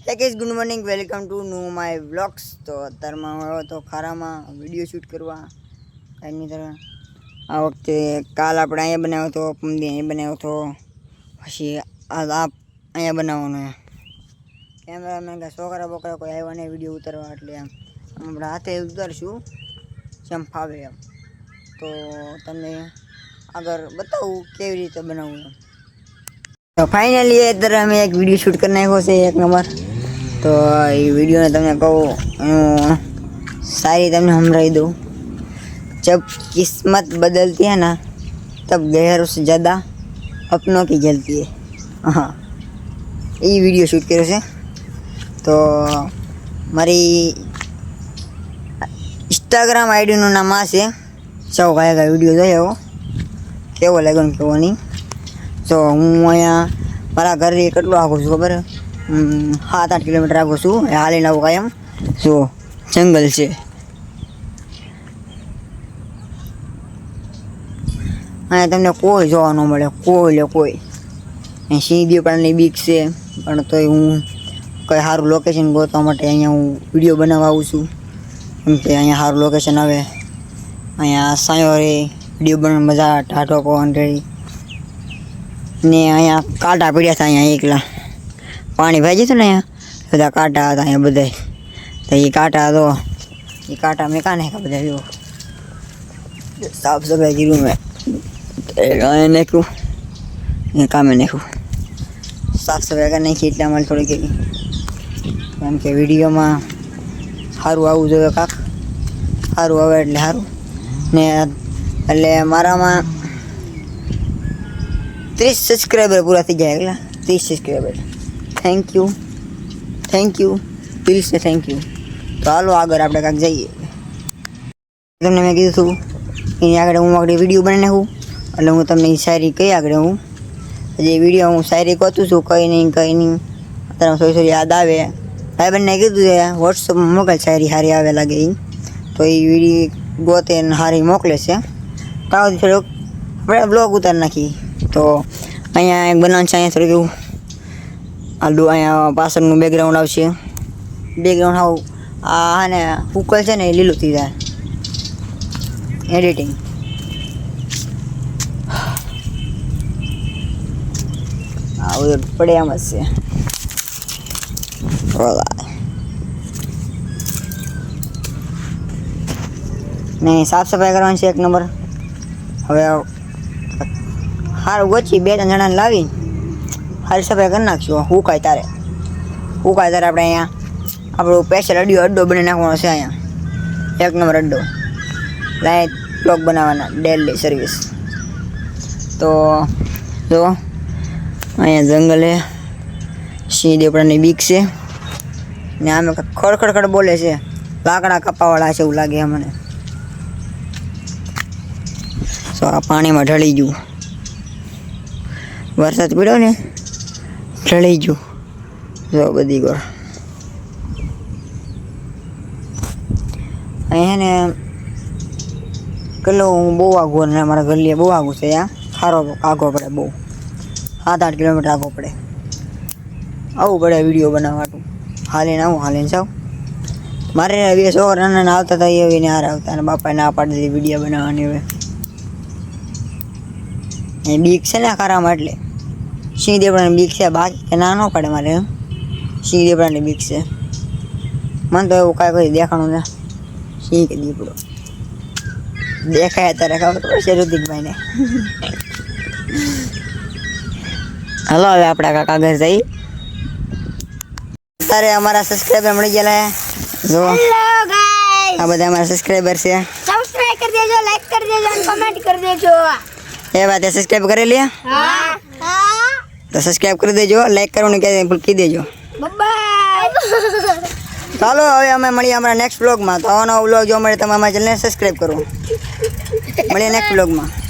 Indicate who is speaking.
Speaker 1: Guys good morning welcome to no my vlogs. तो અત્યારમાં આવ્યો તો ખારામાં વિડીયો શૂટ કરવા કાંઈની तरह આ વખતે કાલ આપણે અહીંયા બનાવ્યો હતો, પમદી અહીંયા બનાવ્યો હતો, પછી આ અહીંયા બનાવવાનો કેમેરામેન કે છોકરા બોકરા કોઈ આવ્યા નહીં વિડીયો ઉતારવા, એટલે આપણે હાથે ઉતારશું જેમ ફાવે એમ। તો તમને આગળ બતાવું કેવી રીતે બનાવવું એમ। तो फाइनली इधर हमें एक वीडियो शूट करना है से एक नंबर। तो ये वीडियो ने तमने कहूँ सारी तमने हम रही दो। जब किस्मत बदलती है ना तब गैरों से ज़्यादा अपनों की जलती है। हाँ, ये वीडियो शूट करो से तो मारी इंस्टाग्राम आईडी નું નામ આ છે। સૌ ગાયકા વિડીયો જોયો કેવો લાગ્યો ને કેવો નહીં। तो हूँ अँ मारा घर કેટલું આગું છું ખબર, 7-8 કિલોમીટર આગું છું, હાલીને આવું કાયમ। જો જંગલ છે, અહીંયા તમને કોઈ જોવા ન મળે, કોઈ સિંહ દીપડાની બીક છે, પણ તોય હું કંઈ સારું લોકેશન ગોતવા માટે અહીંયા હું વિડીયો બનાવવા આવું છું, કેમ કે અહીંયા સારું લોકેશન આવે, અહીંયા સાયો રે વિડીયો બનાવવાની મજા, ટાઢો પવન રેડી ने अँ कांटा पीड़िया था। अँ एकला पानी भाई जतु ने बधा कांटा था अँ बधाई। तो ये कांटा तो ये कांटा में का नहीं बधा जो साफ सफाई की रूम है नाखू काम नाखू साफ सफाई का नहीं एट अमल थोड़ी केवी केम के विडियो में सारू आવું જોઈએ કાક સારું આવે એટલે સારું ને। એટલે મારામાં 30 सब्सक्राइबर पूरा थी जाएगा। 30 सब्सक्राइबर थैंक यू दिल से थैंक यू। तो हालो आगे आप जाइए। तमने मैं कीधु थी आगे हूँ आगे विडियो बनाई नाखूँ એટલે હું તમને શાયરી કઈ આગળ હું જે વિડીયો હું શાયરી કહું છું કંઈ નહીં અત્યારે થોડી યાદ આવે ભાઈબંધને કીધું છે વોટ્સઅપમાં મોકલ શાયરી સારી આવે લાગે એ, તો એ વિડીયો ગોતે સારી મોકલે છે। કાં થોડોક આપણે બ્લોગ ઉતારી નાખી। तो अँ एक बनाव है, अँ थोड़ी केवं आलू अँ पाछळनुं बेकग्राउंड आवशे। बेकग्राउंड हाव आ ने फूकल है ने लीलू थी जाए एडिटिंग। पड़े एम ज छे नहीं साफ सफाई करवानी छे एक नंबर। हवे सारू गोची 2-3 जणा लावी सारी सफाई कर नाखशो। हुकाय तारे अपने अँ आपणो स्पेशल अड्डो बनी नाखवानो छे। अँ एक नंबर अड्डो लाइट ब्लॉग बनावाना डेली सर्विस। तो जो अँ जंगल है, सिंह दीपड़ानी बीक छे ने आमे खड़खड़ बोले छे, लाकड़ा कपावाळा छे एवुं लागे मने। तो आ पाणी में ढળી गयुं, वरसाद पीड़ो ने ढળી गयुं। जो बधी गोर अँ ने किलो बहु आगो ने अमरा घर लिए बहु आगो छे। यहाँ खारो आगो पड़े बहु 7-8 किलोमीटर आगो पड़े। आवू पड़े विडियो बनाववा हालीने आऊँ हालीने जाऊँ। मारे बे छोकरा नाना आवता था एवी ने हार आवता ने बापाए ना पाड़ी दीधी विडियो बनाववानी। हवे बीक छे ने खारामां एटले सिंह दीपड़ानी बीक छे, बाकी के ना न पड़े मारे सिंह दीपड़ानी बीक छे। मन तो एवुं कांई कोई देखाणुं ने सिंह के दीपड़ो देखाय त्यारे खबर पड़शे ऋतिक भाई ने। हलो हवे आपणे काका घर जई। अरे हमारा सब्सक्राइबर मळी गेला है। जो हेलो गाइस आ बधा हमारा सब्सक्राइबर छे, सब्सक्राइब कर देजो, लाइक कर देजो और कमेंट कर देजो। ये बात है, सब्सक्राइब कर लिया? हाँ। तो सब्सक्राइब कर देजो, लाइक करो ने की देजो। बाय चलो हवे अमे मळीए हमारा नेक्स्ट व्लॉग में। तो आवो नवो व्लॉग जो मळे तमे अमारा चेनल ने सब्सक्राइब करो। मळीए नेक्स्ट व्लॉग में।